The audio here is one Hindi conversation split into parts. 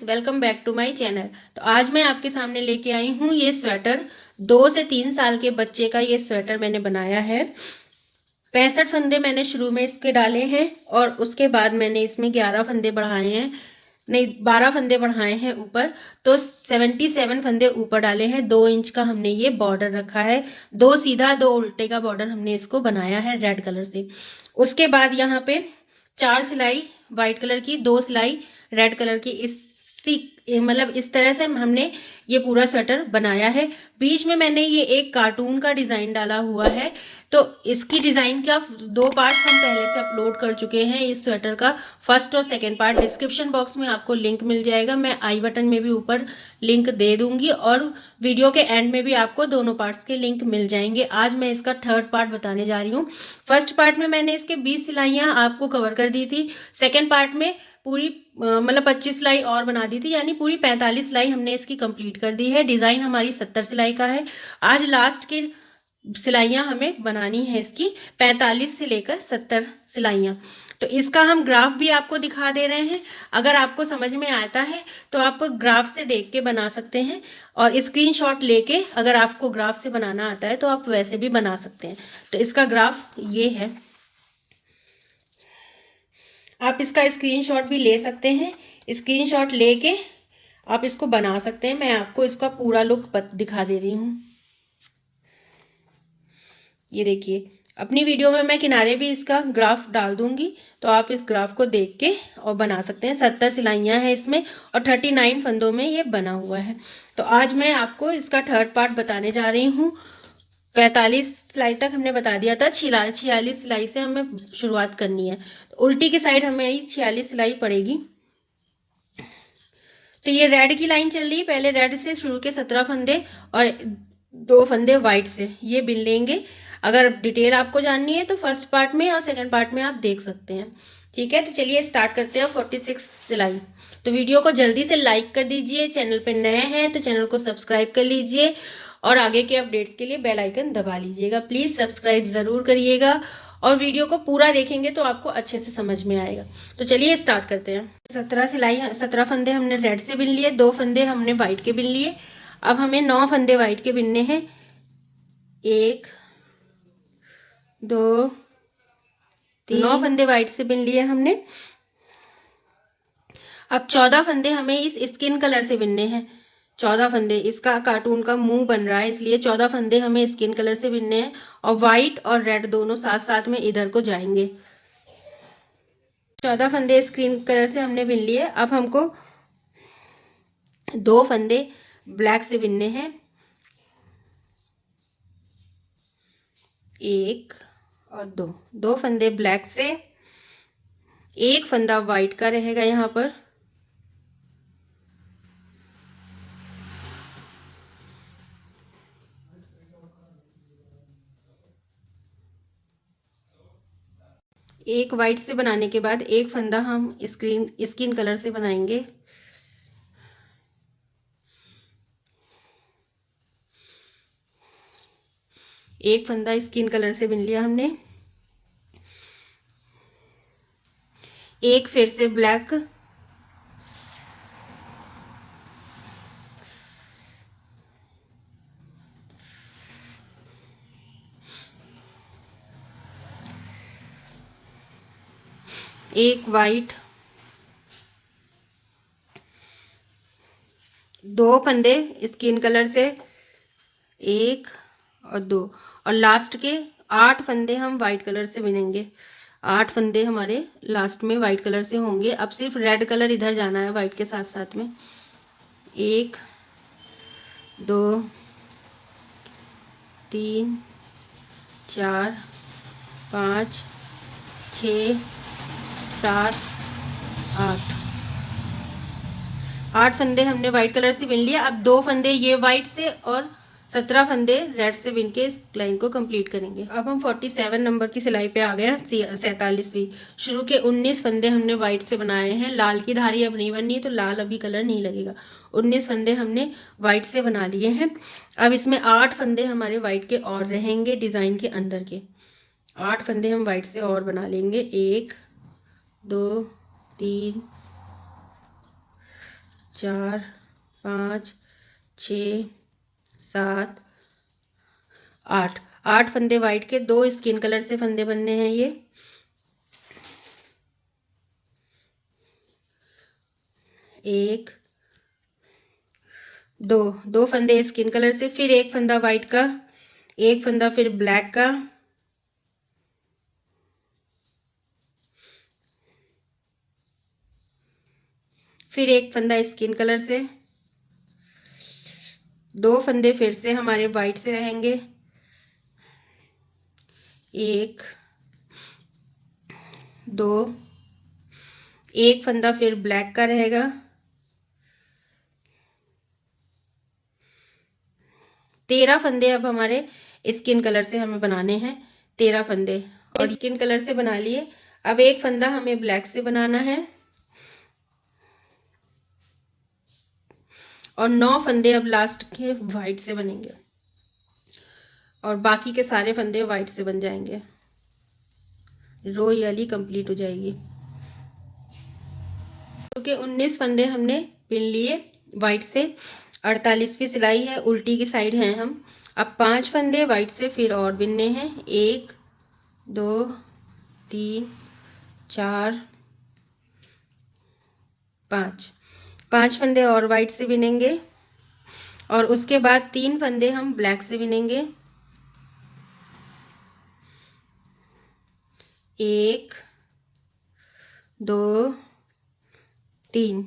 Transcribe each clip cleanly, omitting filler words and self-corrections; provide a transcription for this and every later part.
Friends, welcome back to my channel. तो आज मैं आपके सामने लेके आई हूँ ये स्वेटर। 2 से 3 साल के बच्चे का ये स्वेटर मैंने बनाया है। 65 फंदे मैंने शुरू में इसके डाले हैं और उसके बाद मैंने इसमें 11 फंदे बढ़ाए हैं, नहीं 12 फंदे बढ़ाए हैं ऊपर। तो 77 फंदे ऊपर डाले हैं। 2 इंच का हमने ये बॉर्डर रखा है, 2 सीधा 2 उल्टे का बॉर्डर हमने इसको बनाया है रेड कलर से। उसके बाद यहाँ पे 4 सिलाई वाइट कलर की, 2 सिलाई रेड कलर की, मतलब इस तरह से हमने ये पूरा स्वेटर बनाया है। बीच में मैंने ये एक कार्टून का डिज़ाइन डाला हुआ है। तो इसकी डिज़ाइन का 2 पार्ट्स हम पहले से अपलोड कर चुके हैं। इस स्वेटर का फर्स्ट और सेकंड पार्ट डिस्क्रिप्शन बॉक्स में आपको लिंक मिल जाएगा। मैं आई बटन में भी ऊपर लिंक दे दूंगी और वीडियो के एंड में भी आपको दोनों पार्ट्स के लिंक मिल जाएंगे। आज मैं इसका थर्ड पार्ट बताने जा रही हूँ। फर्स्ट पार्ट में मैंने इसके 20 सिलाइयाँ आपको कवर कर दी थी। सेकेंड पार्ट में पूरी मतलब 25 सिलाई और बना दी थी, यानी पूरी 45 सिलाई हमने इसकी कंप्लीट कर दी है। डिज़ाइन हमारी 70 सिलाई का है। आज लास्ट की सिलाइयाँ हमें बनानी है इसकी 45 से लेकर 70 सिलाइयाँ। तो इसका हम ग्राफ भी आपको दिखा दे रहे हैं। अगर आपको समझ में आता है तो आप ग्राफ से देख के बना सकते हैं और स्क्रीनशॉट लेके अगर आपको ग्राफ से बनाना आता है तो आप वैसे भी बना सकते हैं। तो इसका ग्राफ ये है, आप इसका स्क्रीनशॉट भी ले सकते हैं। स्क्रीनशॉट लेके आप इसको बना सकते हैं। मैं आपको इसका पूरा लुक दिखा दे रही हूँ। ये देखिए, अपनी वीडियो में मैं किनारे भी इसका ग्राफ डाल दूंगी, तो आप इस ग्राफ को देख के और बना सकते हैं। 70 सिलाइयाँ हैं इसमें और 39 फंदों में ये बना हुआ है। तो आज मैं आपको इसका थर्ड पार्ट बताने जा रही हूँ। 45 सिलाई तक हमने बता दिया था। 46 सिलाई से हमें शुरुआत करनी है। तो उल्टी की साइड हमें 46 सिलाई पड़ेगी। तो ये रेड की लाइन चल रही है, पहले रेड से शुरू के 17 फंदे और 2 फंदे वाइट से ये बिन लेंगे। अगर डिटेल आपको जाननी है तो फर्स्ट पार्ट में और सेकंड पार्ट में आप देख सकते हैं। ठीक है, तो चलिए स्टार्ट करते हैं। 46 सिलाई। तो वीडियो को जल्दी से लाइक कर दीजिए। चैनल पे नए हैं तो चैनल को सब्सक्राइब कर लीजिए और आगे के अपडेट्स के लिए बेल आइकन दबा लीजिएगा। प्लीज़ सब्सक्राइब ज़रूर करिएगा और वीडियो को पूरा देखेंगे तो आपको अच्छे से समझ में आएगा। तो चलिए स्टार्ट करते हैं। 17 सिलाई 17 फंदे हमने रेड से बिन लिए, 2 फंदे हमने वाइट के बिन लिए। अब हमें 9 फंदे वाइट के बिनने हैं। 1 2 3, 9 फंदे वाइट से बिन लिए हमने। अब 14 फंदे हमें इस स्किन कलर से बिनने हैं। 14 फंदे, इसका कार्टून का मुंह बन रहा है इसलिए 14 फंदे हमें स्किन कलर से बिनने हैं और वाइट और रेड दोनों साथ साथ में इधर को जाएंगे। 14 फंदे स्किन कलर से हमने बिन लिए। अब हमको 2 फंदे ब्लैक से बिनने हैं। 1 और 2 फंदे ब्लैक से, 1 फंदा वाइट का रहेगा यहाँ पर। एक वाइट से बनाने के बाद 1 फंदा हम स्किन कलर से बनाएंगे। एक फंदा स्किन कलर से बिन लिया हमने। एक फिर से ब्लैक, एक वाइट, 2 फंदे स्किन कलर से, 1 और 2, और लास्ट के 8 फंदे हम वाइट कलर से बिनेंगे। 8 फंदे हमारे लास्ट में वाइट कलर से होंगे। अब सिर्फ रेड कलर इधर जाना है वाइट के साथ साथ में। 1 2 3 4 5 6 7 8 फंदे हमने वाइट कलर से बिन लिया। अब 2 फंदे ये वाइट से और 17 फंदे रेड से बिन के इस लाइन को कंप्लीट करेंगे। अब हम 47 नंबर की सिलाई पे आ गए। 47वीं। शुरू के 19 फंदे हमने वाइट से बनाए हैं। लाल की धारी अब नहीं बननी है तो लाल अभी कलर नहीं लगेगा। 19 फंदे हमने वाइट से बना लिए हैं। अब इसमें 8 फंदे हमारे वाइट के और रहेंगे डिज़ाइन के अंदर के। 8 फंदे हम वाइट से और बना लेंगे। 1 2 3 4 5 6 7 8 8 फंदे वाइट के, 2 स्किन कलर से फंदे बनने हैं ये। एक, दो फंदे स्किन कलर से, फिर एक फंदा वाइट का, एक फंदा फिर ब्लैक का, फिर एक फंदा स्किन कलर से, 2 फंदे फिर से हमारे वाइट से रहेंगे, एक, दो, एक फंदा फिर ब्लैक का रहेगा, 13 फंदे अब हमारे स्किन कलर से हमें बनाने हैं। 13 फंदे और स्किन कलर से बना लिए। अब एक फंदा हमें ब्लैक से बनाना है और 9 फंदे अब लास्ट के वाइट से बनेंगे और बाकी के सारे फंदे वाइट से बन जाएंगे। रो ये वाली कंप्लीट हो जाएगी। क्योंकि 19 फंदे हमने बिन लिए वाइट से, 48वीं सिलाई है, उल्टी की साइड हैं हम। अब 5 फंदे वाइट से फिर और बिनने हैं। 1 2 3 4 5 5 फंदे और वाइट से बिनेंगे और उसके बाद 3 फंदे हम ब्लैक से बिनेंगे। 1 2 3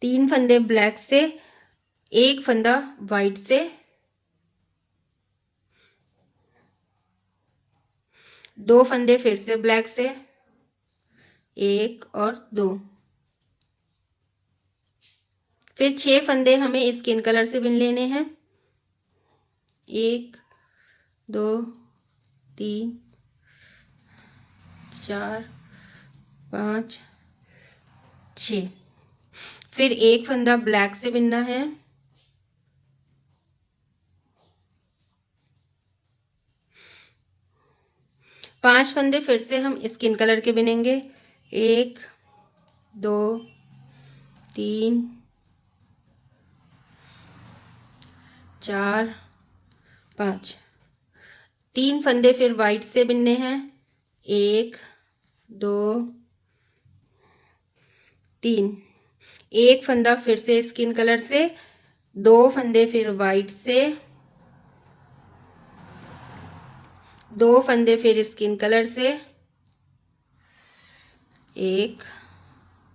3 फंदे ब्लैक से, एक फंदा वाइट से, 2 फंदे फिर से ब्लैक से, 1 और 2, फिर 6 फंदे हमें स्किन कलर से बिन लेने हैं। 1 2 3 4 5 6, फिर एक फंदा ब्लैक से बिनना है। 5 फंदे फिर से हम स्किन कलर के बिनेंगे। 1 2 3 4 5, 3 फंदे फिर वाइट से बिनने हैं। 1 2 3, एक फंदा फिर से स्किन कलर से, 2 फंदे फिर वाइट से, 2 फंदे फिर स्किन कलर से, 1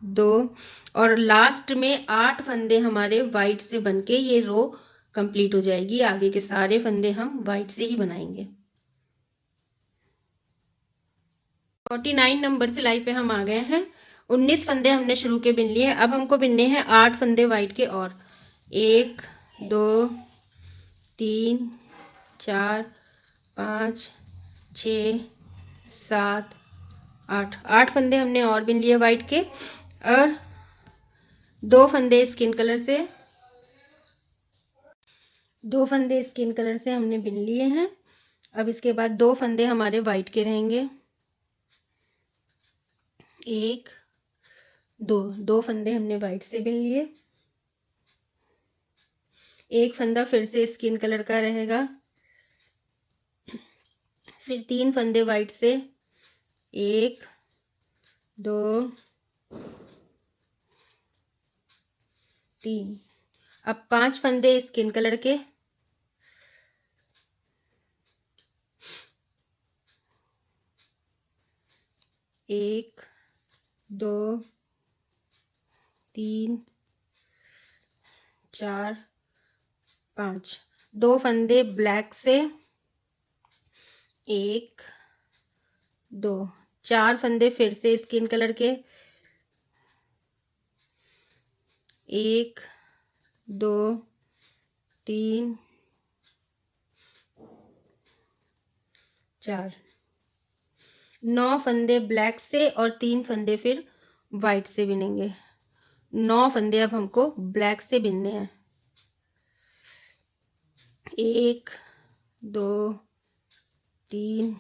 2 और लास्ट में 8 फंदे हमारे वाइट से बनके ये रो कंप्लीट हो जाएगी। आगे के सारे फंदे हम वाइट से ही बनाएंगे। 49 नंबर सिलाई पे हम आ गए हैं। 19 फंदे हमने शुरू के बिन लिए। अब हमको बिनने हैं 8 फंदे वाइट के और 1 2 3 4 5 6 7 8, 8 फंदे हमने और बिन लिए वाइट के और 2 फंदे स्किन कलर से, 2 फंदे स्किन कलर से हमने बिन लिए हैं। अब इसके बाद 2 फंदे हमारे वाइट के रहेंगे। 1 2 फंदे हमने वाइट से बिन लिए। एक फंदा फिर से स्किन कलर का रहेगा, फिर 3 फंदे वाइट से, 1 2 3, अब 5 फंदे स्किन कलर के, 1 2 3 4 5, 2 फंदे ब्लैक से, 1 2, 4 फंदे फिर से स्किन कलर के, 1 2 3 4, 9 फंदे ब्लैक से और 3 फंदे फिर वाइट से बिनेंगे। 9 फंदे अब हमको ब्लैक से बिनने हैं। 1 2 3,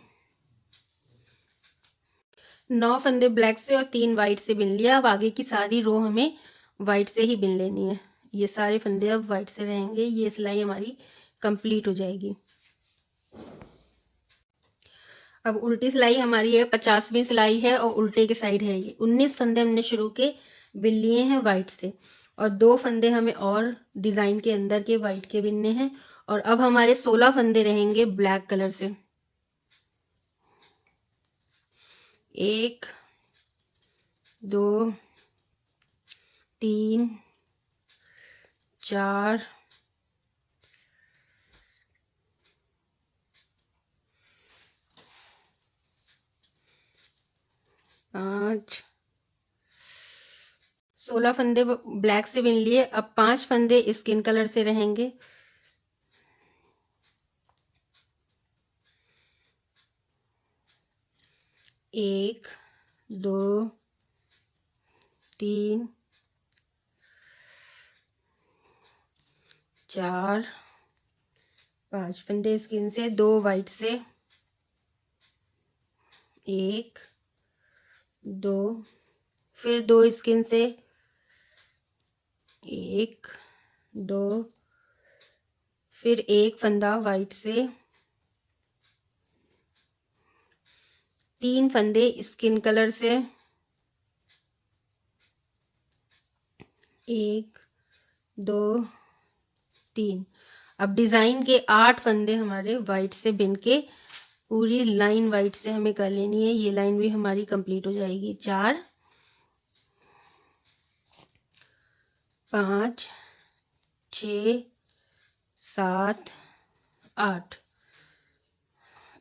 9 फंदे ब्लैक से और 3 वाइट से बिन लिया। अब आगे की सारी रो हमें वाइट से ही बिन लेनी है। ये सारे फंदे अब वाइट से रहेंगे। ये सिलाई हमारी कंप्लीट हो जाएगी। अब उल्टी सिलाई हमारी है 50वीं सिलाई है और उल्टे के साइड है। ये 19 फंदे हमने शुरू के बिन लिए हैं वाइट से और 2 फंदे हमें और डिजाइन के अंदर के वाइट के बिनने हैं। और अब हमारे 16 फंदे रहेंगे ब्लैक कलर से। 1 2 3 4 5 16 फंदे ब्लैक से बिन लिए। अब 5 फंदे स्किन कलर से रहेंगे। 1 2 3 4 5 फंदे स्किन से, 2 वाइट से, 1 2 फिर 2 स्किन से, 1 2 फिर 1 फंदा वाइट से, 3 फंदे स्किन कलर से, 1 2 3। अब डिजाइन के 8 फंदे हमारे वाइट से बिन के पूरी लाइन वाइट से हमें कर लेनी है। ये लाइन भी हमारी कंप्लीट हो जाएगी। 4 5 6 7 8।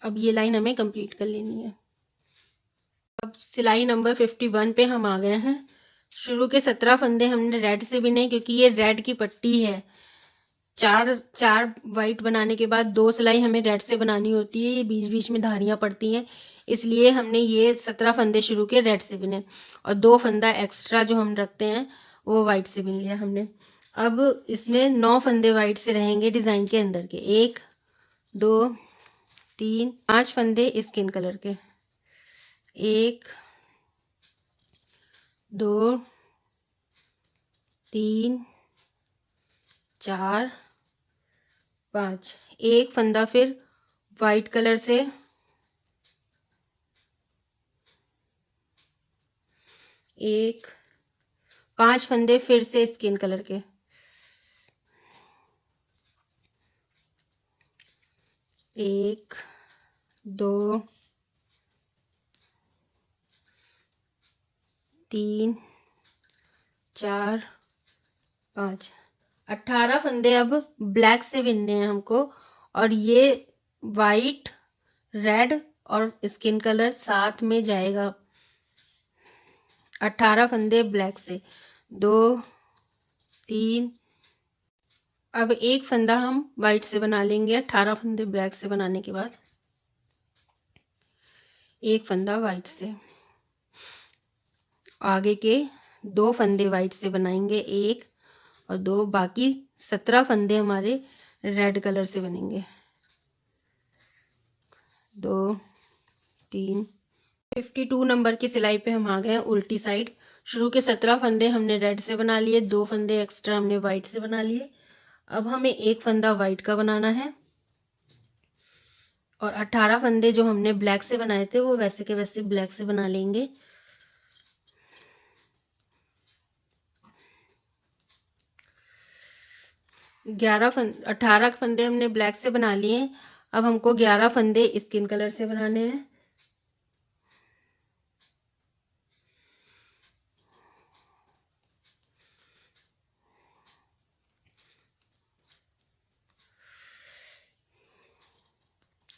अब ये लाइन हमें कंप्लीट कर लेनी है। अब सिलाई नंबर 51 पे हम आ गए हैं। शुरू के 17 फंदे हमने रेड से बिने क्योंकि ये रेड की पट्टी है। चार वाइट बनाने के बाद 2 सिलाई हमें रेड से बनानी होती है। ये बीच बीच में धारियां पड़ती हैं, इसलिए हमने ये 17 फंदे शुरू के रेड से बिने और 2 फंदा एक्स्ट्रा जो हम रखते हैं वो वाइट से बिन लिया हमने। अब इसमें 9 फंदे वाइट से रहेंगे डिजाइन के अंदर के। 1 2 3 5 फंदे स्किन कलर के। 1 2 3 4 5। 1 फंदा फिर वाइट कलर से, 1 5 फंदे फिर से स्किन कलर के। 1 2 3 4 5। 18 फंदे अब ब्लैक से बिनने हैं हमको और ये वाइट रेड और स्किन कलर साथ में जाएगा। 18 फंदे ब्लैक से, 2 3। अब 1 फंदा हम वाइट से बना लेंगे। 18 फंदे ब्लैक से बनाने के बाद 1 फंदा वाइट से। आगे के 2 फंदे वाइट से बनाएंगे, 1 और 2। बाकी 17 फंदे हमारे रेड कलर से बनेंगे। 2 3। 52 नंबर की सिलाई पे हम आ गए हैं उल्टी साइड। शुरू के 17 फंदे हमने रेड से बना लिए, 2 फंदे एक्स्ट्रा हमने वाइट से बना लिए। अब हमें 1 फंदा वाइट का बनाना है और 18 फंदे जो हमने ब्लैक से बनाए थे वो वैसे के वैसे ब्लैक से बना लेंगे। 18 फंदे हमने ब्लैक से बना लिए हैं। अब हमको 11 फंदे स्किन कलर से बनाने हैं।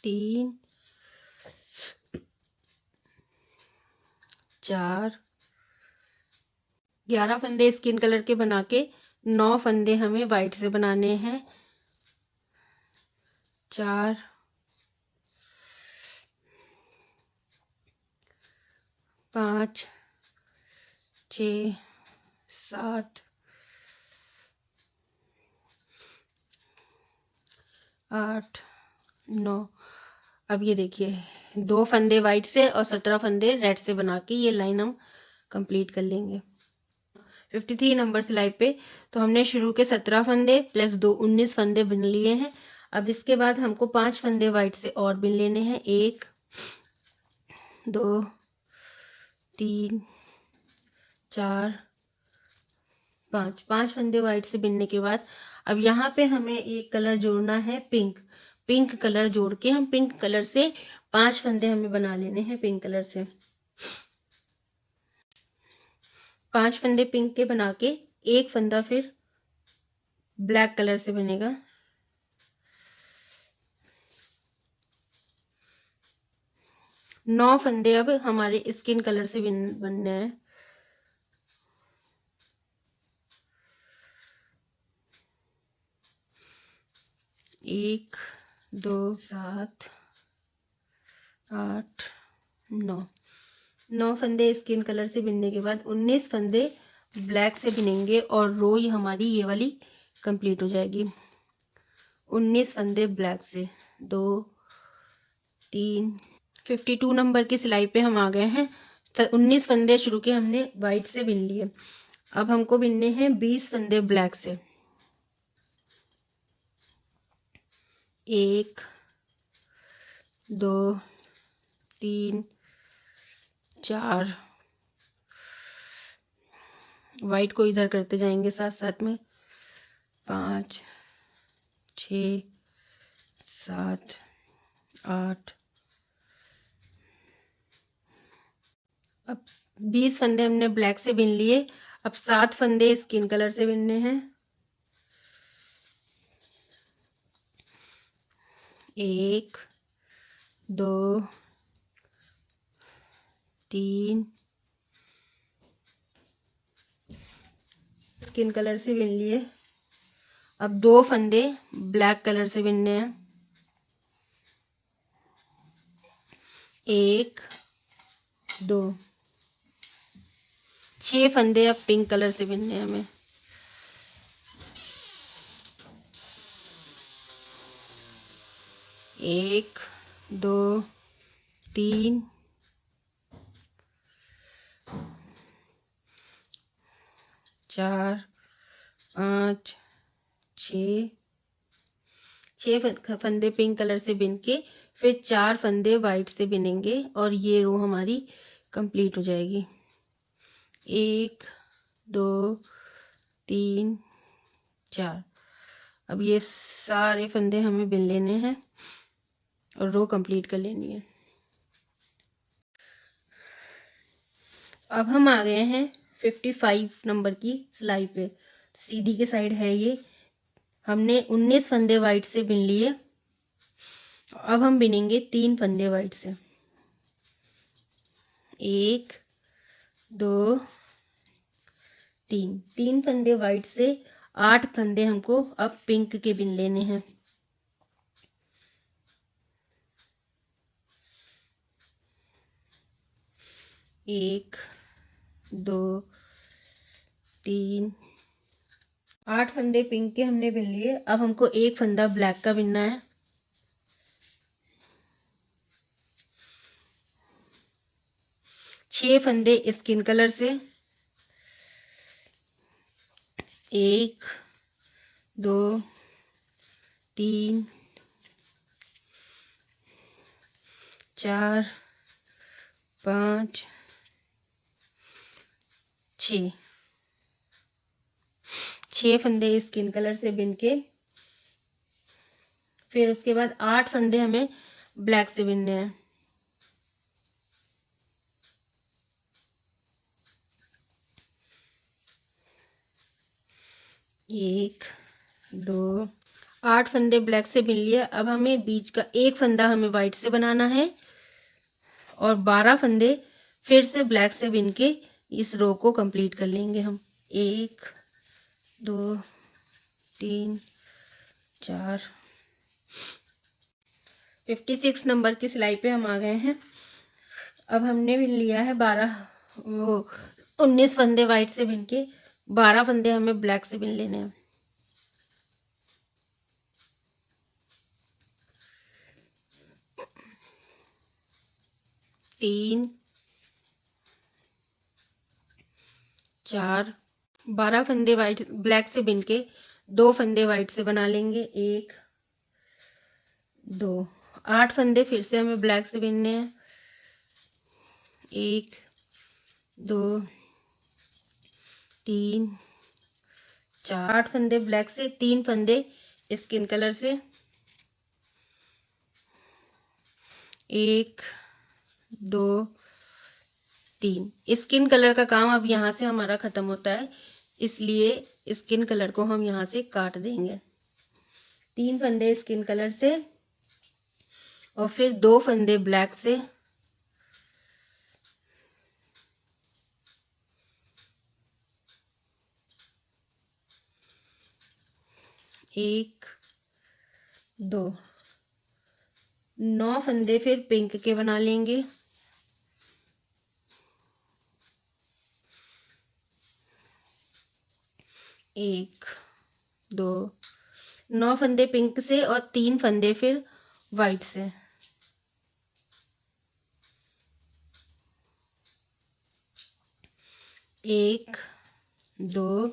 तीन 4 11 फंदे स्किन कलर के बना के 9 फंदे हमें वाइट से बनाने हैं। 4 5 6 7 8 9। अब ये देखिए 2 फंदे वाइट से और 17 फंदे रेड से बना के ये लाइन हम कंप्लीट कर लेंगे। 53 नंबर सिलाई पे। तो हमने शुरू के 17 फंदे प्लस 2 19 फंदे बिन लिए हैं। अब इसके बाद हमको 5 फंदे वाइट से और बिन लेने हैं। 1 2 3 4 5 5 फंदे वाइट से बिनने के बाद अब यहाँ पे हमें एक कलर जोड़ना है, पिंक। पिंक कलर जोड़ के हम पिंक कलर से 5 फंदे हमें बना लेने हैं। पिंक कलर से 5 फंदे पिंक के बना के एक फंदा फिर ब्लैक कलर से बनेगा। नौ फंदे अब हमारे स्किन कलर से बनने हैं। एक 2 7 8 9 9 फंदे स्किन कलर से बिनने के बाद 19 फंदे ब्लैक से बिनेंगे और रो ये हमारी ये वाली कंप्लीट हो जाएगी। 19 फंदे ब्लैक से 2 3 52 नंबर की सिलाई पे हम आ गए हैं। 19 फंदे शुरू के हमने वाइट से बिन लिए। अब हमको बिनने हैं 20 फंदे ब्लैक से। 1 2 3 4 वाइट को इधर करते जाएंगे साथ साथ में। 5 6 7 8 अब 20 फंदे हमने ब्लैक से बिन लिए। अब 7 फंदे स्किन कलर से बिनने हैं। 1 2 3 स्किन कलर से बिन लिए। अब 2 फंदे ब्लैक कलर से बिनने हैं। 1 2 6 फंदे अब पिंक कलर से बिनने हैं हमें। 1 2 3 4 5 6 फंदे पिंक कलर से बिन के फिर 4 फंदे वाइट से बिनेंगे और ये रो हमारी कंप्लीट हो जाएगी। 1 2 3 4 अब ये सारे फंदे हमें बिन लेने हैं और रो कंप्लीट कर लेनी है। अब हम आ गए हैं 55 नंबर की सिलाई पे। सीधी के साइड है ये। हमने 19 फंदे वाइट से बिन लिए। अब हम बिनेंगे 3 फंदे वाइट से। 1 2 3 फंदे वाइट से 8 फंदे हमको अब पिंक के बिन लेने हैं। 1 2 3 8 फंदे पिंक के हमने बिन लिए। अब हमको एक फंदा ब्लैक का बिनना है। 6 फंदे स्किन कलर से। 1 2 3 4 5 6 फंदे स्किन कलर से बिन के फिर उसके बाद 8 फंदे हमें ब्लैक से बिनने हैं। 1 2 8 फंदे ब्लैक से बिन लिए। अब हमें बीच का एक फंदा हमें वाइट से बनाना है और 12 फंदे फिर से ब्लैक से बिन के इस रो को कंप्लीट कर लेंगे हम। 1 2 3 4 56 नंबर की सिलाई पे हम आ गए हैं। अब हमने बिन लिया है 19 फंदे वाइट से बिन के 12 फंदे हमें ब्लैक से बिन लेने हैं। 3 4 12 फंदे वाइट ब्लैक से बिन के 2 फंदे वाइट से बना लेंगे। 1 2 8 फंदे फिर से हमें ब्लैक से बिनने हैं। 1 2 3 4 8 फंदे ब्लैक से, 3 फंदे स्किन कलर से। 1 2 3 स्किन कलर का काम अब यहाँ से हमारा खत्म होता है, इसलिए स्किन कलर को हम यहाँ से काट देंगे। 3 फंदे स्किन कलर से और फिर 2 फंदे ब्लैक से। एक 2 9 फंदे फिर पिंक के बना लेंगे। 1 2 9 फंदे पिंक से और 3 फंदे फिर वाइट से। 1 2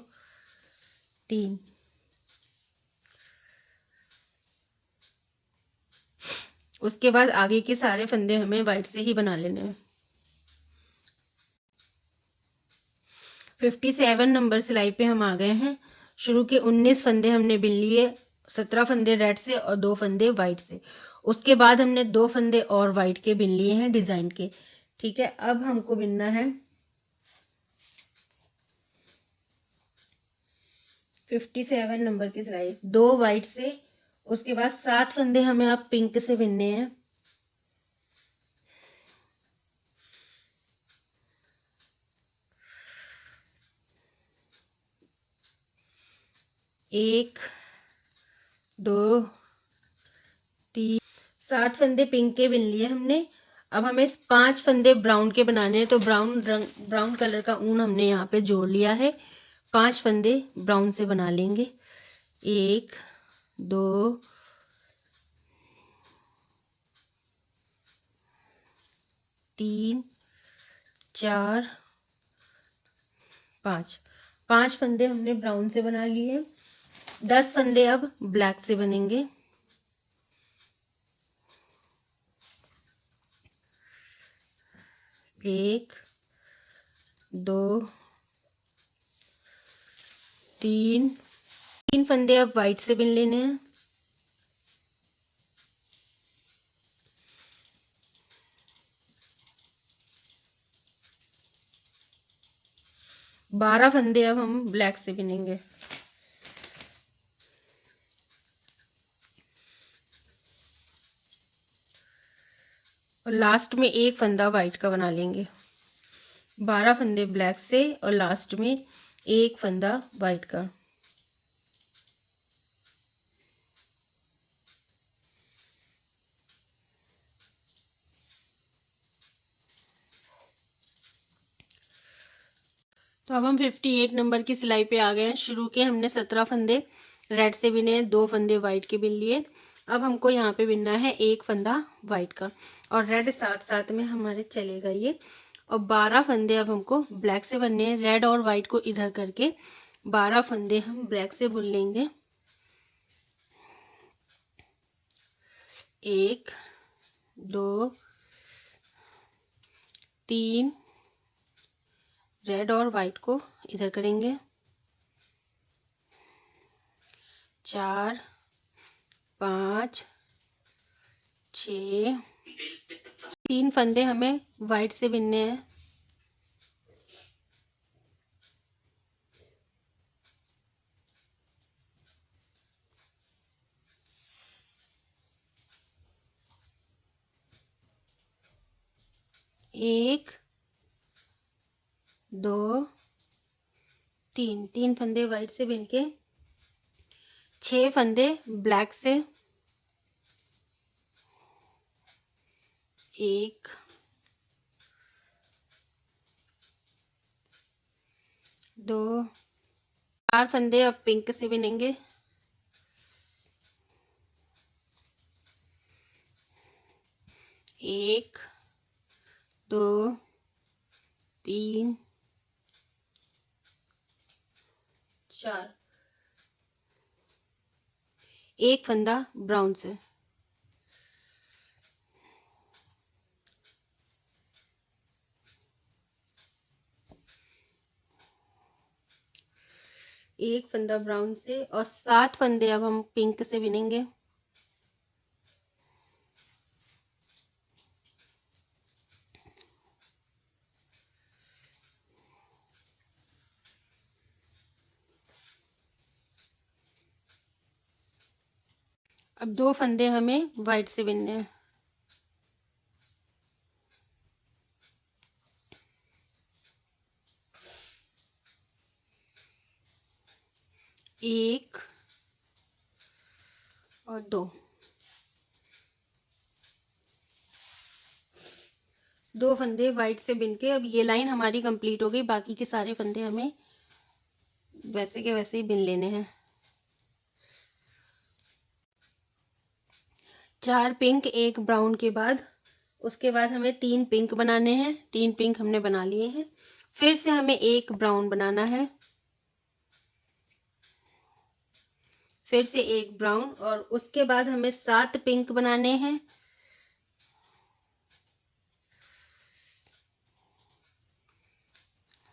3 उसके बाद आगे के सारे फंदे हमें वाइट से ही बना लेने हैं। 57 नंबर सिलाई पे हम आ गए हैं। शुरू के 19 फंदे हमने बिन लिए, 17 फंदे रेड से और 2 फंदे वाइट से। उसके बाद हमने 2 फंदे और वाइट के बिन लिए हैं डिजाइन के। ठीक है, अब हमको बिनना है 57 नंबर की सिलाई, 2 वाइट से। उसके बाद 7 फंदे हमें अब पिंक से बिनने हैं। 1 2 3 7 फंदे पिंक के बिन लिए हमने। अब हमें 5 फंदे ब्राउन के बनाने हैं, तो ब्राउन कलर का ऊन हमने यहाँ पे जोड़ लिया है। 5 फंदे ब्राउन से बना लेंगे। 1 2 3 4 5 फंदे हमने ब्राउन से बना लिए। 10 फंदे अब ब्लैक से बनेंगे। 1 2 3 फंदे अब वाइट से बिन लेने हैं। 12 फंदे अब हम ब्लैक से बिनेंगे। और लास्ट में एक फंदा वाइट का बना लेंगे। 12 फंदे ब्लैक से और लास्ट में एक फंदा वाइट का। तो अब हम 58 नंबर की सिलाई पे आ गए हैं। शुरू के हमने 17 फंदे रेड से बिने, 2 फंदे वाइट के बिन लिए। अब हमको यहाँ पे बिनना है एक फंदा वाइट का, और रेड साथ साथ में हमारे चलेगा ये। और 12 फंदे अब हमको ब्लैक से बनने हैं। रेड और वाइट को इधर करके 12 फंदे हम ब्लैक से बुन लेंगे। 1 2 3 रेड और वाइट को इधर करेंगे। 4 5 6 3 फंदे हमें वाइट से बिनने हैं। 1 2 3 फंदे वाइट से बिन के 6 फंदे ब्लैक से। 1 2 4 फंदे अब पिंक से बिनेंगे। 1 2 3 4, एक फंदा ब्राउन से, एक फंदा ब्राउन से और 7 फंदे अब हम पिंक से बिनेंगे। अब 2 फंदे हमें वाइट से बिनने हैं। एक और 2, 2 फंदे वाइट से बिन के अब ये लाइन हमारी कंप्लीट हो गई। बाकी के सारे फंदे हमें वैसे के वैसे ही बिन लेने हैं। 4 पिंक 1 ब्राउन के बाद उसके बाद हमें 3 पिंक बनाने हैं। 3 पिंक हमने बना लिए हैं। फिर से हमें 1 ब्राउन बनाना है, फिर से 1 ब्राउन और उसके बाद हमें 7 पिंक बनाने हैं।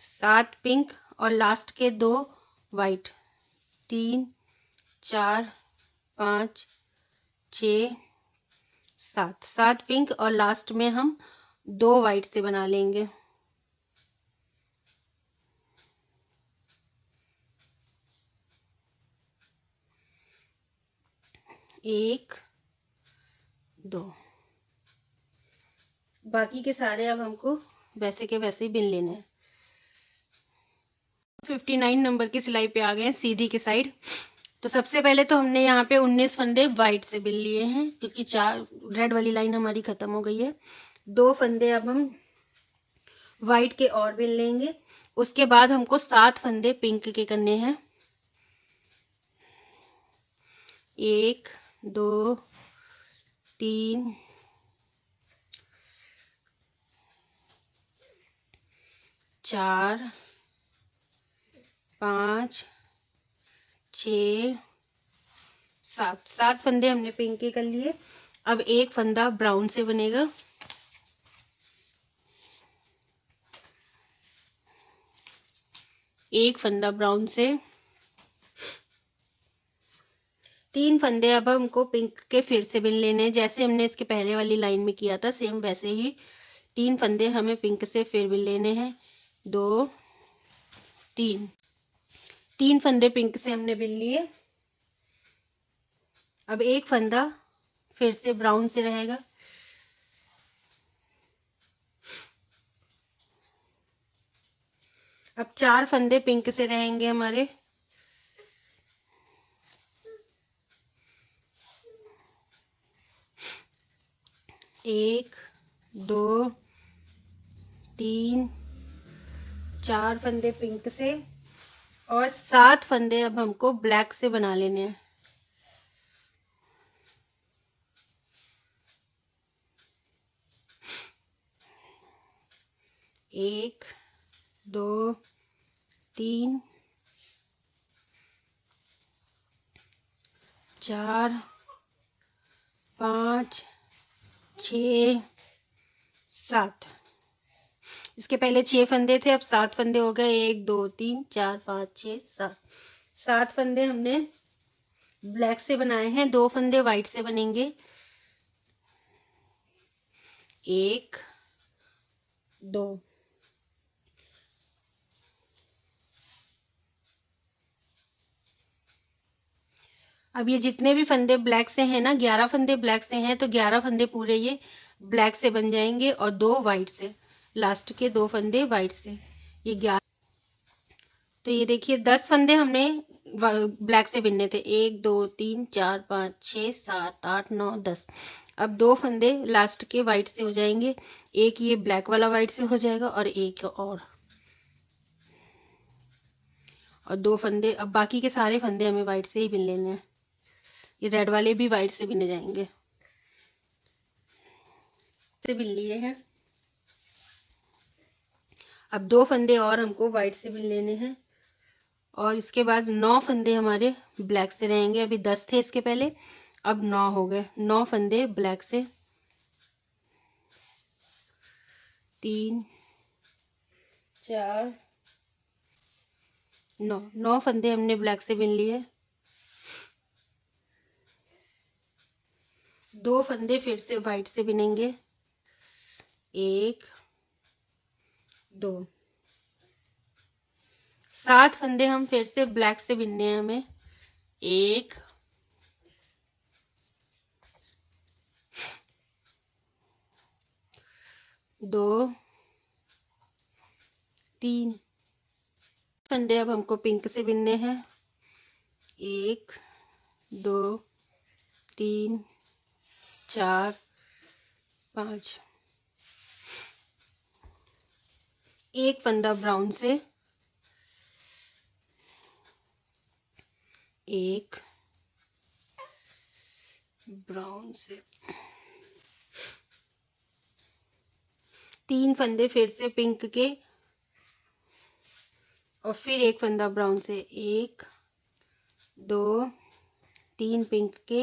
7 पिंक और लास्ट के 2 वाइट। 3 4 5 6 7, 7 पिंक और लास्ट में हम 2 वाइट से बना लेंगे। एक 2, बाकी के सारे अब हमको वैसे के वैसे ही बिन लेने हैं। 59 नंबर की सिलाई पे आ गए हैं सीधी की साइड। तो सबसे पहले तो हमने यहाँ पे 19 फंदे वाइट से बिन लिए हैं क्योंकि 4 रेड वाली लाइन हमारी खत्म हो गई है। 2 फंदे अब हम वाइट के और बिन लेंगे। उसके बाद हमको 7 फंदे पिंक के करने हैं। 1 2 3 4 5 6 7, 7 फंदे हमने पिंक के कर लिए। अब 1 फंदा ब्राउन से बनेगा। एक फंदा ब्राउन से। 3 फंदे अब हमको पिंक के फिर से बिन लेने हैं, जैसे हमने इसके पहले वाली लाइन में किया था सेम वैसे ही 3 फंदे हमें पिंक से फिर बिन लेने हैं। 2 3, 3 फंदे पिंक से हमने बिन लिए। अब 1 फंदा फिर से ब्राउन से रहेगा। अब 4 फंदे पिंक से रहेंगे हमारे। एक 2 3 4 फंदे पिंक से और 7 फंदे अब हमको ब्लैक से बना लेने हैं। एक 2 3 4 5 6 7, इसके पहले 6 फंदे थे, अब 7 फंदे हो गए। 1 2 3 4 5 6 7, 7 फंदे हमने ब्लैक से बनाए हैं। 2 फंदे वाइट से बनेंगे। 1 2, अब ये जितने भी फंदे ब्लैक से हैं ना, 11 फंदे ब्लैक से हैं तो 11 फंदे पूरे ये ब्लैक से बन जाएंगे और 2 वाइट से, लास्ट के 2 फंदे वाइट से, ये 11। तो ये देखिए 10 फंदे हमने ब्लैक से बिनने थे। 1 2 3 4 5 6 7 8 9 10। अब 2 फंदे लास्ट के वाइट से हो जाएंगे। एक ये ब्लैक वाला वाइट से हो जाएगा और एक और 2 फंदे। अब बाकी के सारे फंदे हमें वाइट से ही बिन लेने हैं। ये रेड वाले भी वाइट से बिने जाएंगे। से बिन लिए हैं। अब 2 फंदे और हमको वाइट से बिन लेने हैं। और इसके बाद 9 फंदे हमारे ब्लैक से रहेंगे। अभी 10 थे इसके पहले, अब 9 हो गए। 9 फंदे ब्लैक से, 3 4 9 फंदे हमने ब्लैक से बिन लिए। 2 फंदे फिर से वाइट से बिनेंगे, 1 2। 7 फंदे हम फिर से ब्लैक से बिनने हैं हमें, 1 2 3। फंदे अब हमको पिंक से बिनने हैं, 1 2 3 4 5। एक फंदा ब्राउन से, 1 ब्राउन से। 3 फंदे फिर से पिंक के, और फिर एक फंदा ब्राउन से, 1 2 3 पिंक के,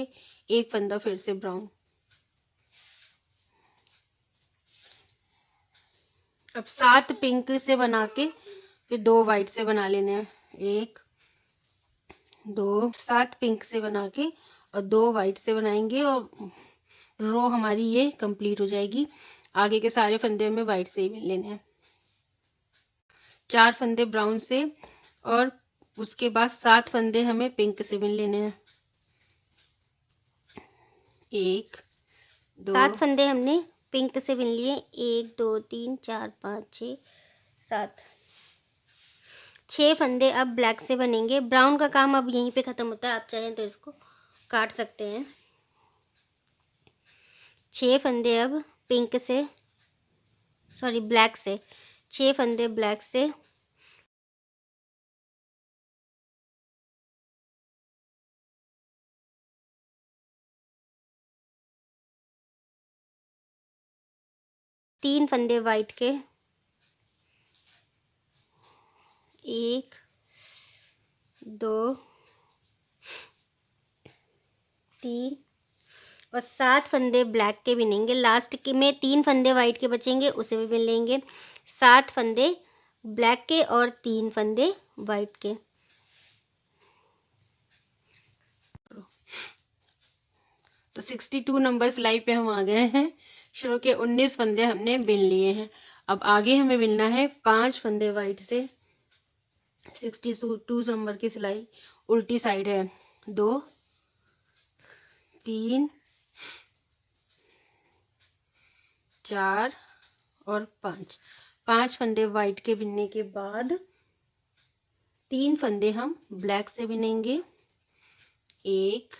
एक फंदा फिर से ब्राउन। अब 7 पिंक से बना के फिर 2 वाइट से बना लेने हैं, 1 2। 7 पिंक से बना के और 2 वाइट से बनाएंगे और रो हमारी ये कंप्लीट हो जाएगी। आगे के सारे फंदे हमें वाइट से ही बिन लेने हैं। 4 फंदे ब्राउन से और उसके बाद 7 फंदे हमें पिंक से बिन लेने हैं, 1 2। 7 फंदे हमने पिंक से बिन लिए, 1 2 3 4 5 6 7। 6 फंदे अब ब्लैक से बनेंगे। ब्राउन का काम अब यहीं पे ख़त्म होता है, आप चाहें तो इसको काट सकते हैं। 6 फंदे अब पिंक से, सॉरी ब्लैक से, 6 फंदे ब्लैक से। तीन फंदे वाइट के, 1 2 3 और 7 फंदे ब्लैक के बिनेंगे। लास्ट के में 3 फंदे वाइट के बचेंगे, उसे भी बिन लेंगे। 7 फंदे ब्लैक के और 3 फंदे वाइट के। तो 62 नंबर सिलाई पे हम आ गए हैं। शुरू के 19 फंदे हमने बिन लिए हैं। अब आगे हमें बिनना है 5 फंदे वाइट से। 62 नंबर की सिलाई उल्टी साइड है, 2 3 4 और 5। 5 फंदे वाइट के बिनने के बाद 3 फंदे हम ब्लैक से बिनेंगे, 1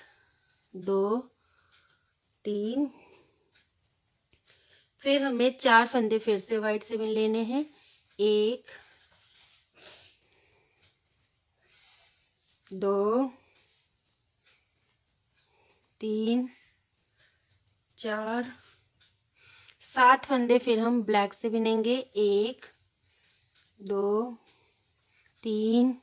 2 3। फिर हमें 4 फंदे फिर से वाइट से बिन लेने हैं, 1 2 3 4। 7 फंदे फिर हम ब्लैक से बिनेंगे, 1 2 3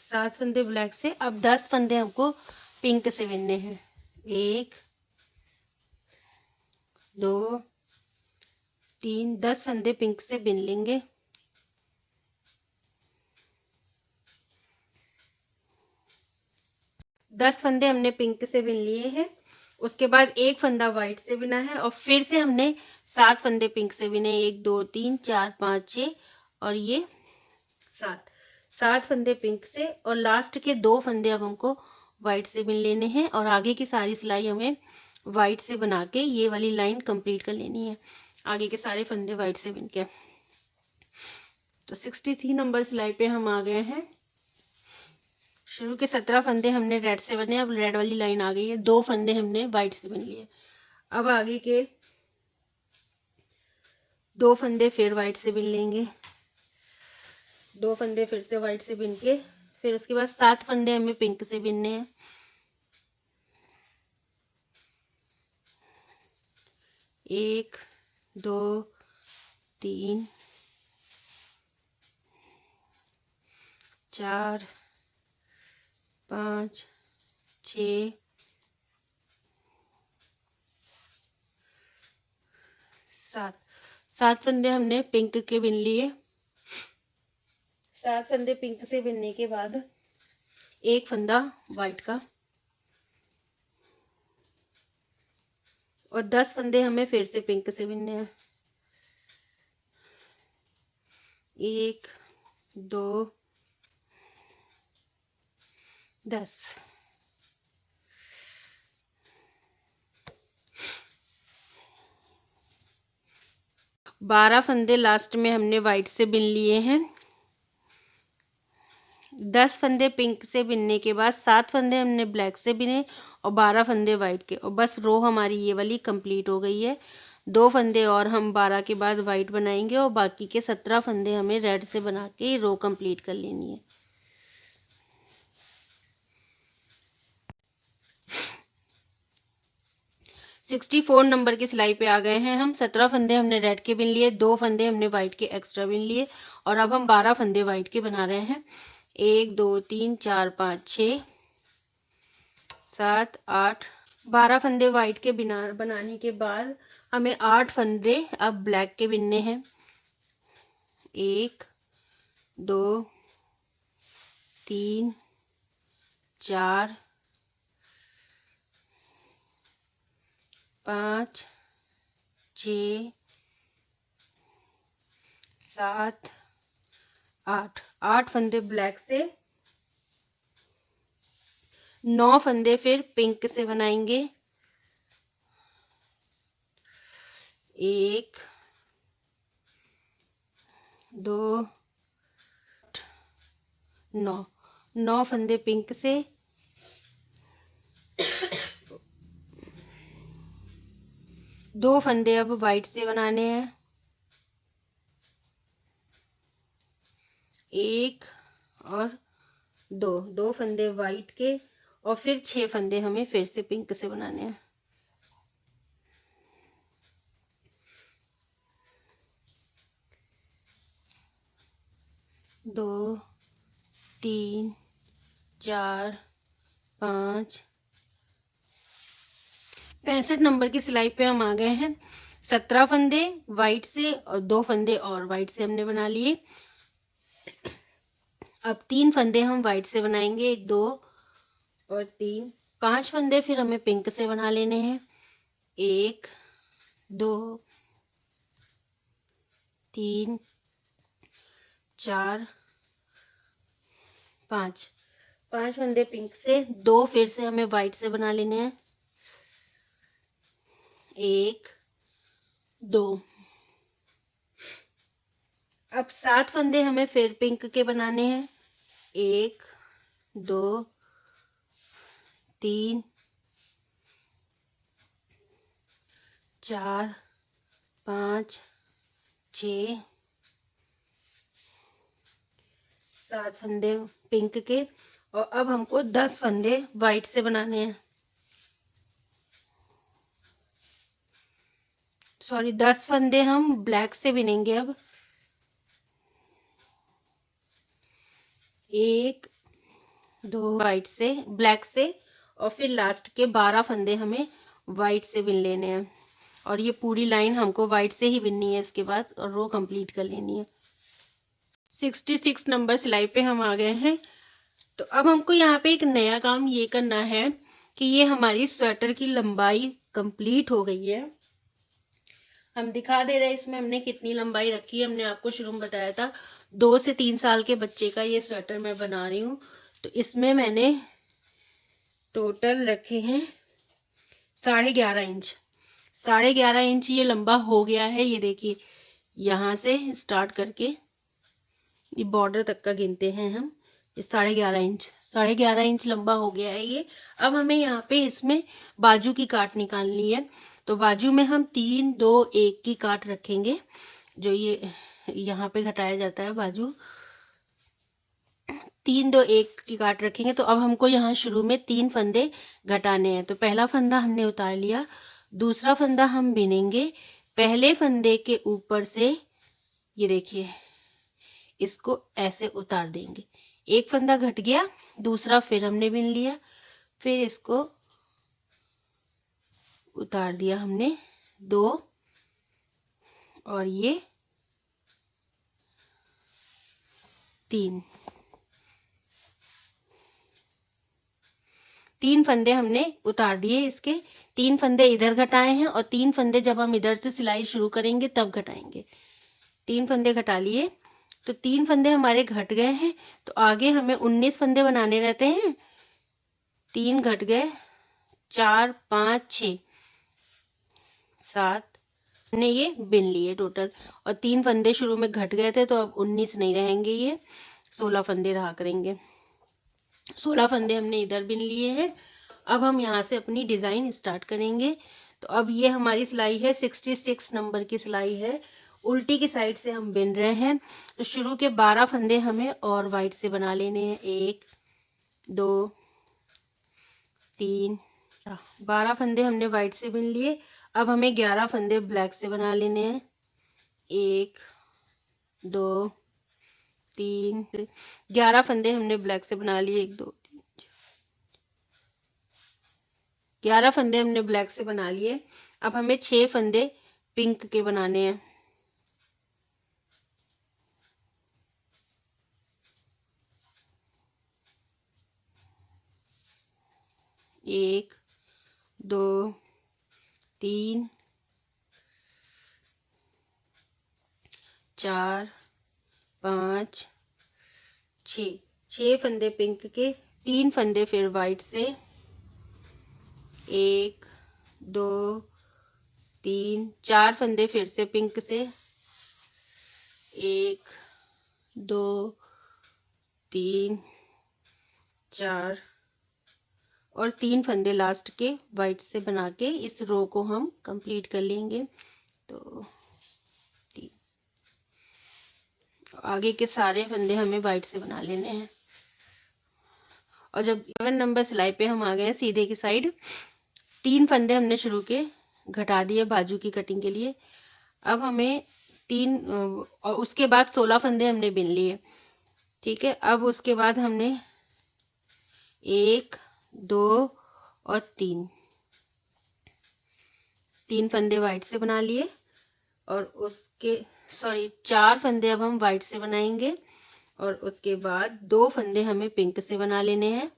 7 फंदे ब्लैक से। अब 10 फंदे हमको पिंक से बिनने हैं, 1 2 3। 10 फंदे पिंक से बिन लेंगे। दस फंदे हमने पिंक से बिन लिए हैं। उसके बाद एक फंदा वाइट से बिना है और फिर से हमने 7 फंदे पिंक से बिने, 1 2 3 4 5 6 और ये 7 फंदे पिंक से। और लास्ट के 2 फंदे अब हमको वाइट से बिन लेने हैं और आगे की सारी सिलाई हमें वाइट से बना के ये वाली लाइन कंप्लीट कर लेनी है। आगे के सारे फंदे वाइट से बिन के। तो 63 नंबर सिलाई पे हम आ गए हैं। शुरू के 17 फंदे हमने रेड से बने, अब रेड वाली लाइन आ गई है। 2 फंदे हमने वाइट से बन लिए। अब आगे के 2 फंदे फिर वाइट से बिन लेंगे, 2 फंदे फिर से वाइट से बिन के फिर उसके बाद 7 फंदे हमें पिंक से बिनने हैं, 1 2 3 4 5 6 7 फंदे हमने पिंक के बिन लिए। 7 फंदे पिंक से बिनने के बाद एक फंदा वाइट का और 10 फंदे हमें फिर से पिंक से बिनने हैं। 1 2 10। बारह फंदे लास्ट में हमने वाइट से बिन लिए हैं। 10 फंदे पिंक से बिनने के बाद 7 फंदे हमने ब्लैक से बिने और 12 फंदे वाइट के, और बस रो हमारी ये वाली कंप्लीट हो गई है। 2 फंदे और हम 12 के बाद वाइट बनाएंगे और बाकी के 17 फंदे हमें रेड से बना के रो कंप्लीट कर लेनी है। सिक्सटी 64 नंबर की सिलाई पे आ गए हैं हम। 17 फंदे हमने रेड के बिन लिए, 2 फंदे हमने वाइट के एक्स्ट्रा बिन लिए और अब हम 12 फंदे वाइट के बना रहे हैं। 1 2 3 4 5 6 7 8 12 फंदे वाइट के बनाने के बाद हमें 8 फंदे अब ब्लैक के बिनने हैं। 1 2 3 4 5 6 7 8 8 फंदे ब्लैक से, 9 फंदे फिर पिंक से बनाएंगे। 1 2 9 9 फंदे पिंक से, 2 फंदे अब वाइट से बनाने हैं। 1 और 2 फंदे वाइट के और फिर 6 फंदे हमें फिर से पिंक से बनाने हैं। दो 3 4 5 65 नंबर की सिलाई पे हम आ गए हैं। 17 फंदे वाइट से और 2 फंदे और वाइट से हमने बना लिए। अब 3 फंदे हम वाइट से बनाएंगे, 1 2 और 3। 5 फंदे फिर हमें पिंक से बना लेने हैं। 1 2 3 4 5 5 फंदे पिंक से, 2 फिर से हमें वाइट से बना लेने हैं। 1 2। अब 7 फंदे हमें फिर पिंक के बनाने हैं। 1 2 3 4 5 6 7 फंदे पिंक के और अब हमको 10 फंदे वाइट से बनाने हैं। सॉरी 10 फंदे हम ब्लैक से बिनेंगे। अब 1 2 वाइट से, ब्लैक से और फिर लास्ट के 12 फंदे हमें वाइट से बिन लेने हैं और ये पूरी लाइन हमको वाइट से ही बिननी है इसके बाद और रो कंप्लीट कर लेनी है। 66 नंबर सिलाई पे हम आ गए हैं। तो अब हमको यहाँ पे एक नया काम ये करना है कि ये हमारी स्वेटर की लंबाई कंप्लीट हो गई है। हम दिखा दे रहे हैं इसमें हमने कितनी लंबाई रखी है। हमने आपको शुरू में बताया था 2 से 3 साल के बच्चे का ये स्वेटर मैं बना रही हूँ। तो इसमें मैंने टोटल रखे हैं 11.5 इंच। 11.5 इंच ये लंबा हो गया है। ये देखिए यहाँ से स्टार्ट करके ये बॉर्डर तक का गिनते हैं हम। ये 11.5 इंच, 11.5 इंच लंबा हो गया है ये। अब हमें यहाँ पे इसमें बाजू की काट निकालनी है। तो बाजू में हम 3 2 1 की काट रखेंगे। जो ये यहाँ पे घटाया जाता है बाजू, 3 2 1 की काट रखेंगे। तो अब हमको यहाँ शुरू में 3 फंदे घटाने हैं। तो पहला फंदा हमने उतार लिया, दूसरा फंदा हम बिनेंगे, पहले फंदे के ऊपर से ये देखिए, इसको ऐसे उतार देंगे। एक फंदा घट गया, दूसरा फिर हमने बिन लिया, फिर इसको उतार दिया हमने 2, और ये 3 फंदे हमने उतार दिए। इसके 3 फंदे इधर घटाए हैं, और 3 फंदे जब हम इधर से सिलाई शुरू करेंगे तब घटाएंगे। 3 फंदे घटा लिए, तो 3 फंदे हमारे घट गए हैं। तो आगे हमें 19 फंदे बनाने रहते हैं। 3 घट गए, 4 5 6 7 हमने ये बिन लिए टोटल, और 3 फंदे शुरू में घट गए थे, तो अब 19 नहीं रहेंगे, ये 16 फंदे रहा करेंगे। 16 फंदे हमने इधर बिन लिए हैं। अब हम यहाँ से अपनी डिज़ाइन स्टार्ट करेंगे। तो अब ये हमारी सिलाई है 66 नंबर की सिलाई है, उल्टी की साइड से हम बिन रहे हैं। तो शुरू के 12 फंदे हमें और वाइट से बना लेने हैं। 1 2 3 12 फंदे हमने वाइट से बिन लिए। अब हमें 11 फंदे ब्लैक से बना लेने हैं। 1 2 3 11 फंदे हमने ब्लैक से बना लिए। 1 2 3 11 फंदे हमने ब्लैक से बना लिए। अब हमें 6 फंदे पिंक के बनाने हैं। 1 2 3 4 5 6 फंदे पिंक के, 3 फंदे फिर वाइट से। 1 2 3 4 फंदे फिर से पिंक से। 1 2 3 4 और 3 फंदे लास्ट के वाइट से बना के इस रो को हम कंप्लीट कर लेंगे। तो आगे के सारे फंदे हमें वाइट से बना लेने हैं। और जब 11 नंबर सिलाई पे हम आ गए सीधे की साइड, 3 फंदे हमने शुरू के घटा दिए बाजू की कटिंग के लिए। अब हमें 3 और उसके बाद 16 फंदे हमने बिन लिए। ठीक है, अब उसके बाद हमने 1 2 और 3 फंदे वाइट से बना लिए, और उसके 4 फंदे अब हम वाइट से बनाएंगे, और उसके बाद 2 फंदे हमें पिंक से बना लेने हैं।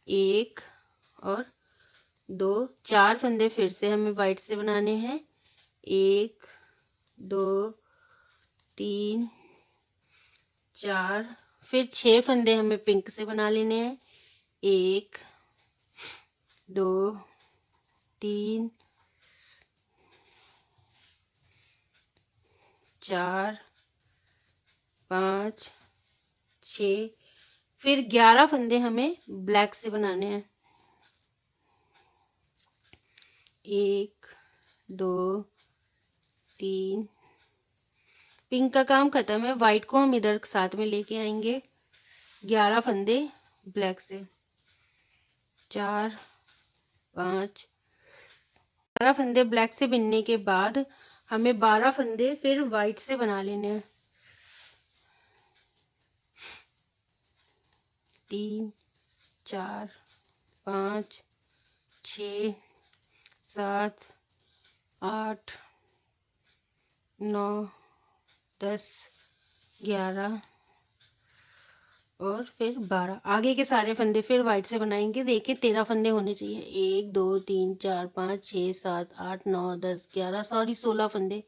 1 और 2 4 फंदे फिर से हमें वाइट से बनाने हैं। 1 2 3 4 फिर 6 फंदे हमें पिंक से बना लेने हैं। 1 2 3 4 5 6 फिर 11 फंदे हमें ब्लैक से बनाने हैं। 1 2 3 पिंक का काम खत्म है, वाइट को हम इधर साथ में लेके आएंगे। 11 फंदे ब्लैक से। 4 5 12 फंदे ब्लैक से बिनने के बाद हमें 12 फंदे फिर वाइट से बना लेने हैं। 3 4 5 6 7 8 9 10 11 और फिर 12। आगे के सारे फंदे फिर वाइट से बनाएंगे। देखिए 13 फंदे होने चाहिए। 1 2 3 4 5 6 7 8 9 10 11 16 फंदे।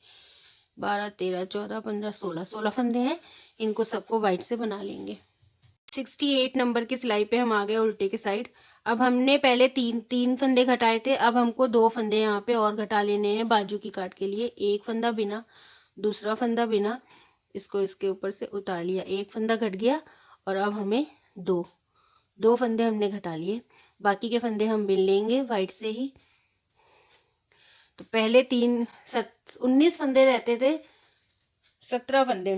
12 13 14 15 16 फंदे हैं। इनको सबको वाइट से बना लेंगे। 68 नंबर की सिलाई पे हम आ गए उल्टे की साइड। अब हमने पहले तीन फंदे घटाए थे, अब हमको 2 फंदे यहाँ पे और घटा लेने हैं बाजू की काट के लिए। एक फंदा बिना, दूसरा फंदा बिना, इसको इसके ऊपर से उतार लिया। एक फंदा घट गया, और अब हमें दो फंदे हमने घटा लिए। बाकी के फंदे हम बिन लेंगे वाइट से ही। तो पहले 19 फंदे रहते थे, 17 फंदे।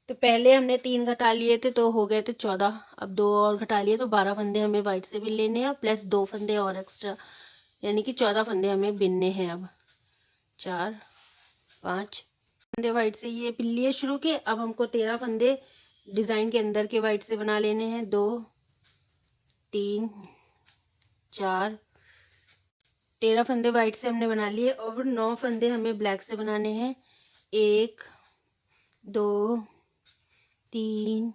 तो पहले हमने 3 घटा लिए थे तो हो गए थे 14। अब 2 और घटा लिए तो 12 फंदे हमें वाइट से बिन लेने हैं, प्लस 2 फंदे और एक्स्ट्रा, यानी कि 14 फंदे हमें बिनने हैं। अब 4 5 फंदे वाइट से ये पिन लिए शुरू के। अब हमको 13 फंदे डिजाइन के अंदर के वाइट से बना लेने हैं। 2 3 4 13 फंदे वाइट से हमने बना लिए और 9 फंदे हमें ब्लैक से बनाने हैं। 1 2 3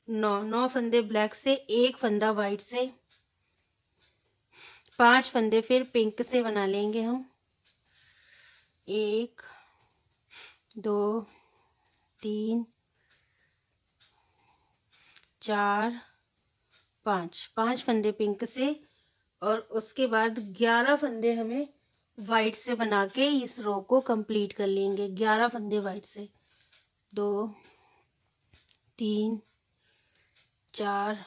9 फंदे ब्लैक से, एक फंदा वाइट से, 5 फंदे फिर पिंक से बना लेंगे हम। 1 2 3 4 5 फंदे पिंक से और उसके बाद 11 फंदे हमें वाइट से बना के इस रो को कंप्लीट कर लेंगे। 11 फंदे वाइट से। 2 3 4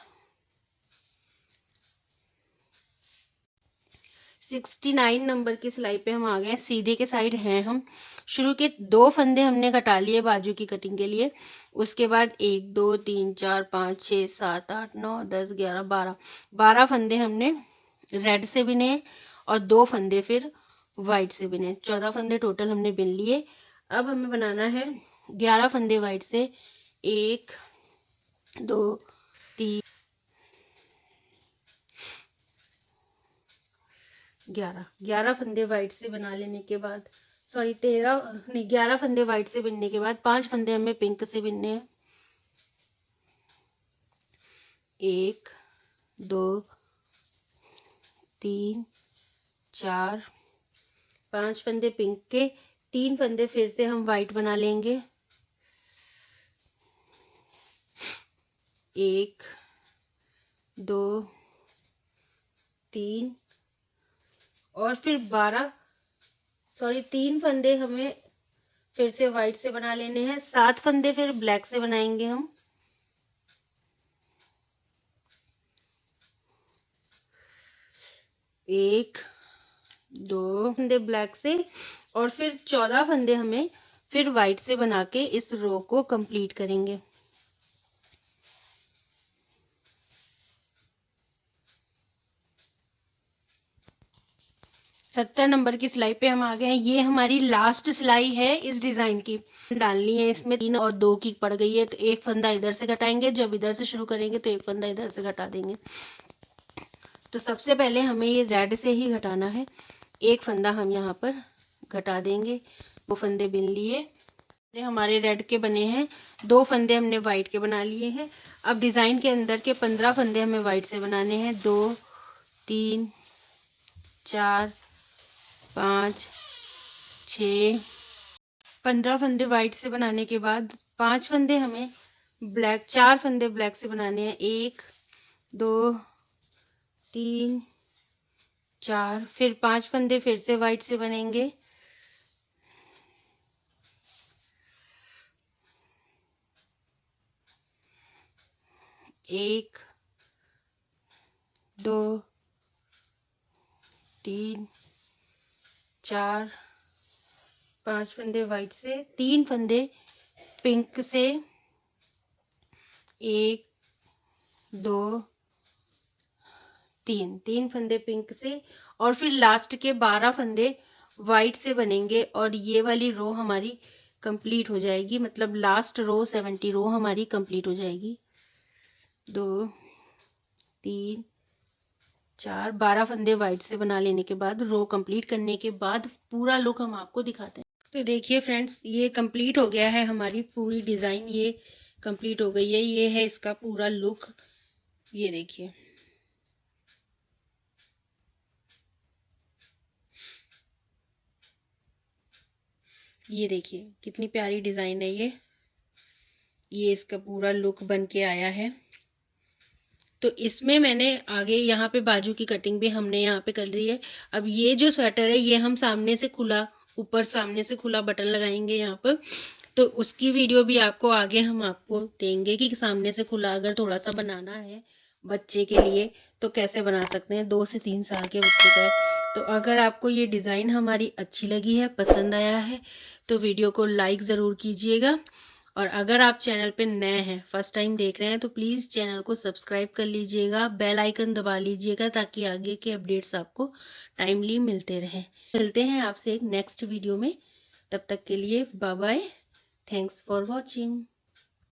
69 नंबर की सिलाई पे हम आ गए। सीधे के साइड हैं हम। शुरू के 2 फंदे हमने घटा लिए बाजू की कटिंग के लिए। उसके बाद 1 2 3 4 5 6 7 8 9 10 11 12 फंदे हमने रेड से बिने और 2 फंदे फिर वाइट से बिने। 14 फंदे टोटल हमने बिन लिए। अब हमें बनाना है 11 फंदे वाइट से। 1 2 3 11 फंदे वाइट से बना लेने के बाद, सॉरी 11 फंदे वाइट से बिनने के बाद 5 फंदे हमें पिंक से बिनने हैं। 1 2 3 4 5 फंदे पिंक के, 3 फंदे फिर से हम वाइट बना लेंगे। 1 2 3 और फिर 3 फंदे हमें फिर से वाइट से बना लेने हैं। 7 फंदे फिर ब्लैक से बनाएंगे हम। 1 2 फंदे ब्लैक से और फिर 14 फंदे हमें फिर वाइट से बना के इस रो को कंप्लीट करेंगे। सत्तर नंबर की सिलाई पे हम आ गए हैं। ये हमारी लास्ट सिलाई है इस डिजाइन की। डालनी है इसमें 3 और 2 की पड़ गई है तो एक फंदा इधर से घटाएंगे। जब इधर से शुरू करेंगे तो एक फंदा इधर से घटा देंगे। तो सबसे पहले हमें ये रेड से ही घटाना है। एक फंदा हम यहाँ पर घटा देंगे। 2 फंदे बिन लिए, हमारे रेड के बने हैं। 2 फंदे हमने वाइट के बना लिए हैं। अब डिजाइन के अंदर के 15 फंदे हमें वाइट से बनाने हैं। 2 3 4 5 6 15 फंदे वाइट से बनाने के बाद 5 फंदे हमें ब्लैक, 4 फंदे ब्लैक से बनाने हैं। 1 2 3 4 फिर 5 फंदे फिर से वाइट से बनेंगे। 1 2 3 4 5 फंदे वाइट से, 3 फंदे पिंक से। 1 2 3 फंदे पिंक से और फिर लास्ट के 12 फंदे वाइट से बनेंगे और ये वाली रो हमारी कंप्लीट हो जाएगी। मतलब लास्ट रो 70 रो हमारी कंप्लीट हो जाएगी। 2 3 4 12 फंदे वाइट से बना लेने के बाद, रो कंप्लीट करने के बाद पूरा लुक हम आपको दिखाते हैं। तो देखिए फ्रेंड्स, ये कंप्लीट हो गया है। हमारी पूरी डिज़ाइन ये कंप्लीट हो गई है। ये है इसका पूरा लुक। ये देखिए, ये देखिए कितनी प्यारी डिज़ाइन है ये इसका पूरा लुक बन के आया है। तो इसमें मैंने आगे यहाँ पे बाजू की कटिंग भी हमने यहाँ पे कर दी है। अब ये जो स्वेटर है ये हम सामने से खुला, ऊपर सामने से खुला बटन लगाएंगे यहाँ पर। तो उसकी वीडियो भी आपको आगे हम आपको देंगे कि सामने से खुला अगर थोड़ा सा बनाना है बच्चे के लिए तो कैसे बना सकते हैं। 2 से 3 साल के बच्चे का है। तो अगर आपको ये डिज़ाइन हमारी अच्छी लगी है, पसंद आया है, तो वीडियो को लाइक ज़रूर कीजिएगा। और अगर आप चैनल पे नए हैं, फर्स्ट टाइम देख रहे हैं, तो प्लीज़ चैनल को सब्सक्राइब कर लीजिएगा, बेल आइकन दबा लीजिएगा ताकि आगे के अपडेट्स आपको टाइमली मिलते रहें। मिलते हैं आपसे एक नेक्स्ट वीडियो में। तब तक के लिए bye bye. Thanks for watching.